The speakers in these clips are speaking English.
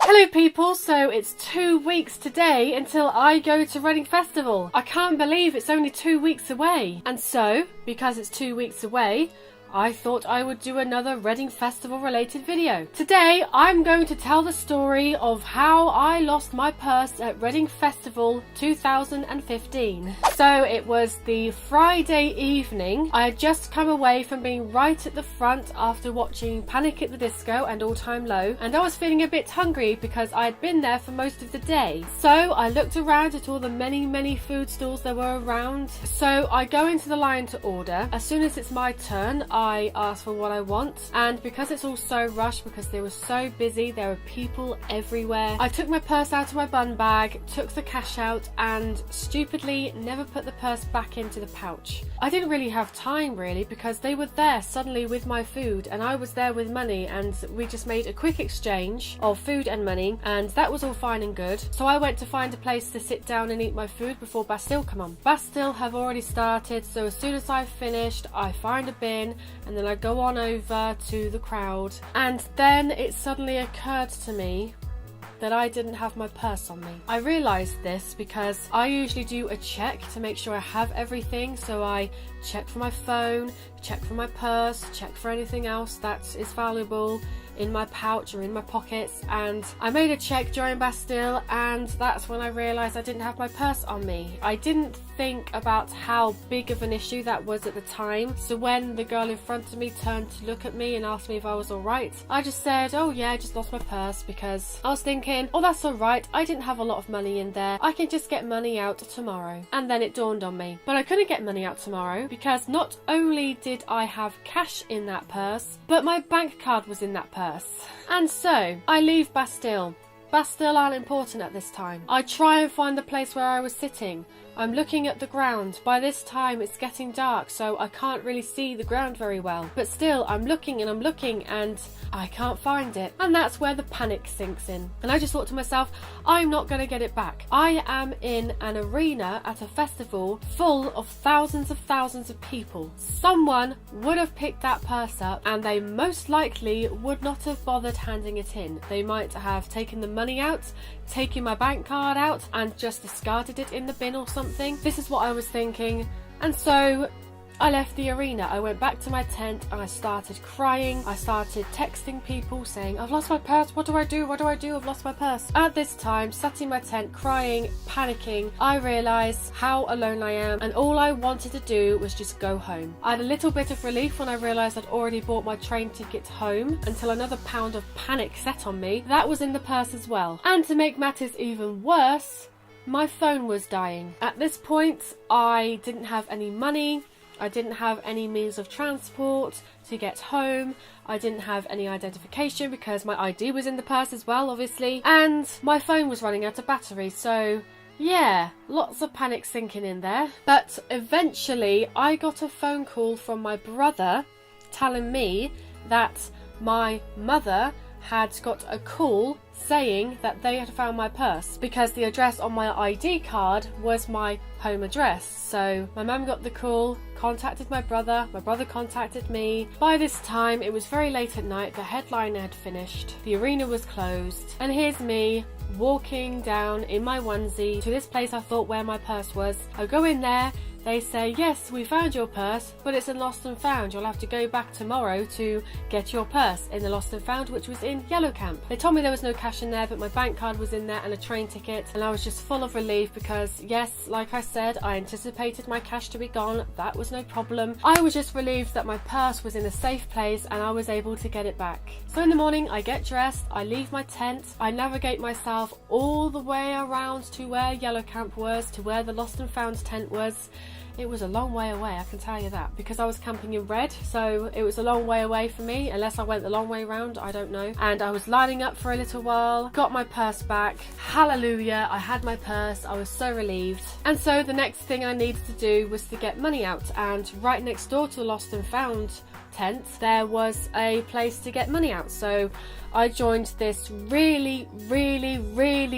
Hello people, so it's 2 weeks today until I go to Reading Festival. I can't believe it's only 2 weeks away. And so, because it's 2 weeks away, I thought I would do another Reading Festival related video. Today, I'm going to tell the story of how I lost my purse at Reading Festival 2015. So it was the Friday evening. I had just come away from being right at the front after watching Panic at the Disco and All Time Low, and I was feeling a bit hungry because I had been there for most of the day. So I looked around at all the many food stalls there were around. So I go into the line to order. As soon as it's my turn, I ask for what I want, and because it's all so rushed, because they were so busy, there were people everywhere, I took my purse out of my bun bag, took the cash out, and stupidly never put the purse back into the pouch. I didn't really have time because they were there suddenly with my food and I was there with money, and we just made a quick exchange of food and money, and that was all fine and good. So I went to find a place to sit down and eat my food before Bastille come on. Bastille have already started, so as soon as I've finished, I find a bin and then I go on over to the crowd, and then it suddenly occurred to me that I didn't have my purse on me. I realised this because I usually do a check to make sure I have everything, so I check for my phone, check for my purse, check for anything else that is valuable in my pouch or in my pockets, and I made a check during Bastille, and that's when I realised I didn't have my purse on me. I didn't think about how big of an issue that was at the time, so when the girl in front of me turned to look at me and asked me if I was alright, I just said, oh yeah, I just lost my purse, because I was thinking, oh that's alright, I didn't have a lot of money in there, I can just get money out tomorrow. And then it dawned on me, but I couldn't get money out tomorrow because not only did I have cash in that purse, but my bank card was in that purse. And so I leave Bastille. Bastille aren't important at this time. I try and find the place where I was sitting. I'm looking at the ground. By this time it's getting dark, so I can't really see the ground very well. But still, I'm looking and I can't find it. And that's where the panic sinks in. And I just thought to myself, I'm not going to get it back. I am in an arena at a festival full of thousands of people. Someone would have picked that purse up and they most likely would not have bothered handing it in. They might have taken the money out, taken my bank card out and just discarded it in the bin or something. This is what I was thinking, and so I left the arena. I went back to my tent and I started crying. I started texting people saying, I've lost my purse, what do I do, I've lost my purse. At this time, sat in my tent crying, panicking, I realised how alone I am, and all I wanted to do was just go home. I had a little bit of relief when I realised I'd already bought my train ticket home, until another pound of panic set on me. That was in the purse as well. And to make matters even worse, my phone was dying. At this point, I didn't have any money. I didn't have any means of transport to get home. I didn't have any identification because my ID was in the purse as well, obviously. And my phone was running out of battery, so yeah, lots of panic sinking in there. But eventually, I got a phone call from my brother telling me that my mother had got a call saying that they had found my purse because the address on my ID card was my home address. So my mum got the call, contacted my brother contacted me. By this time it was very late at night, the headliner had finished, the arena was closed, and here's me walking down in my onesie to this place I thought where my purse was. I go in there. They say, yes, we found your purse, but it's in Lost and Found. You'll have to go back tomorrow to get your purse in the Lost and Found, which was in Yellow Camp. They told me there was no cash in there, but my bank card was in there and a train ticket. And I was just full of relief because, yes, like I said, I anticipated my cash to be gone. That was no problem. I was just relieved that my purse was in a safe place and I was able to get it back. So in the morning, I get dressed, I leave my tent, I navigate myself all the way around to where Yellow Camp was, to where the Lost and Found tent was. It was a long way away, I can tell you that, because I was camping in Red, so it was a long way away for me, unless I went the long way round, I don't know. And I was lining up for a little while, got my purse back, hallelujah, I had my purse, I was so relieved. And so the next thing I needed to do was to get money out, and right next door to the Lost and Found tent, there was a place to get money out, so I joined this really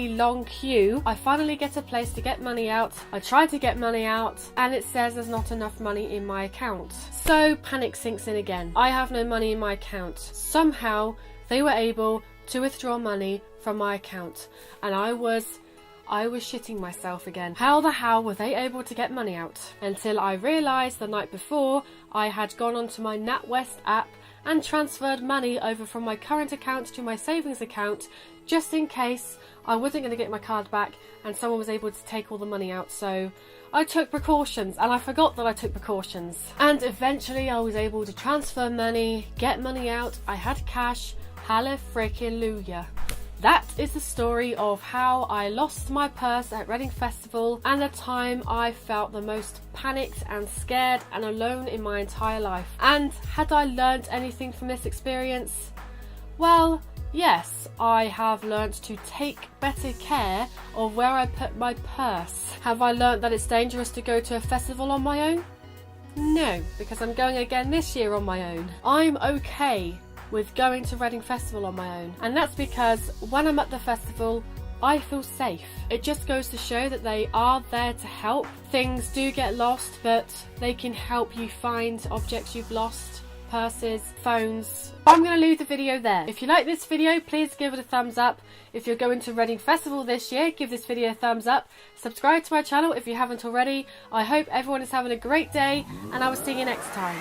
long queue. I finally get a place to get money out. I try to get money out and it says there's not enough money in my account. So panic sinks in again. I have no money in my account. Somehow they were able to withdraw money from my account, and I was shitting myself again. How the hell were they able to get money out? Until I realised the night before I had gone onto my NatWest app and transferred money over from my current account to my savings account, just in case I wasn't going to get my card back and someone was able to take all the money out. So I took precautions, and I forgot that I took precautions. And eventually I was able to transfer money, get money out. I had cash. Hallelujah. That is the story of how I lost my purse at Reading Festival, and the time I felt the most panicked and scared and alone in my entire life. And had I learnt anything from this experience? Well, yes, I have learnt to take better care of where I put my purse. Have I learnt that it's dangerous to go to a festival on my own? No, because I'm going again this year on my own. I'm okay with going to Reading Festival on my own, and that's because when I'm at the festival I feel safe. It just goes to show that they are there to help. Things do get lost, but they can help you find objects you've lost, purses, phones. I'm going to leave the video there. If you like this video, please give it a thumbs up. If you're going to Reading Festival this year, give this video a thumbs up. Subscribe to my channel if you haven't already. I hope everyone is having a great day, and I will see you next time.